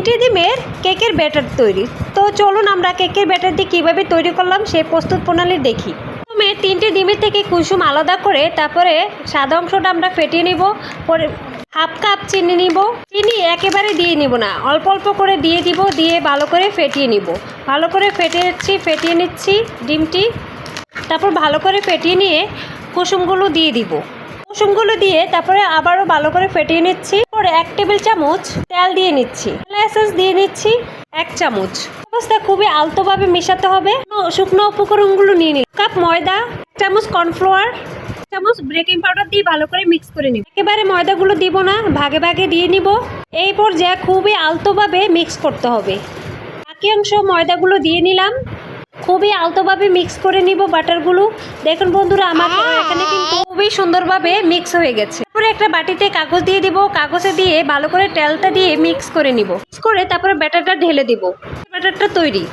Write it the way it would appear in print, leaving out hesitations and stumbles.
3টে ডিমের কেকের ব্যাটার তৈরি। তো চলুন আমরা কেকের ব্যাটার দিয়ে কীভাবে তৈরি করলাম সেই প্রস্তুত প্রণালী দেখি। প্রথমে 3টে ডিমের থেকে কুসুম আলাদা করে তারপরে সাদা অংশটা আমরা ফেটিয়ে নিব। পরে হাফ কাপ চিনি নিব। চিনি একেবারে দিয়ে নিব না, অল্প অল্প করে দিয়ে দিব, দিয়ে ভালো করে ফেটিয়ে নিব। ভালো করে ফেটিয়ে নিচ্ছি ডিমটি। তারপর ভালো করে ফেটিয়ে নিয়ে কুসুমগুলো দিয়ে দিব। কুসুমগুলো দিয়ে তারপরে আবারও ভালো করে ফেটিয়ে নিচ্ছি। পরে 1 টেবিল চামচ তেল দিয়ে নিচ্ছি। এসেন্স দিয়ে নিচ্ছি 1 চামচ। অবস্থা খুবই আলতোভাবে মেশাতে হবে। শুকনো উপকরণগুলো নিয়ে নিই। কাপ ময়দা, 1 চামচ কর্নফ্লাওয়ার, 1 চামচ বেকিং পাউডার দিয়ে ভালো করে মিক্স করে নিব। একেবারে ময়দাগুলো দিব না, ভাগে ভাগে দিয়ে নিব। এই পর্যায়ে খুবই আলতোভাবে মিক্স করতে হবে। বাকি অংশ ময়দাগুলো দিয়ে নিলাম। খুবই আলতোভাবে মিক্স করে নিব বাটারগুলো। দেখুন বন্ধুরা, আমার এখানে কিন্তু খুবই সুন্দরভাবে মিক্স হয়ে গেছে। তারপরে একটা বাটিতে কাগজ দিয়ে দিব। কাগজে দিয়ে ভালো করে তেলটা দিয়ে মিক্স করে নিব। মিক্স করে তারপরে ব্যাটারটা ঢেলে দিব। ব্যাটারটা তৈরি।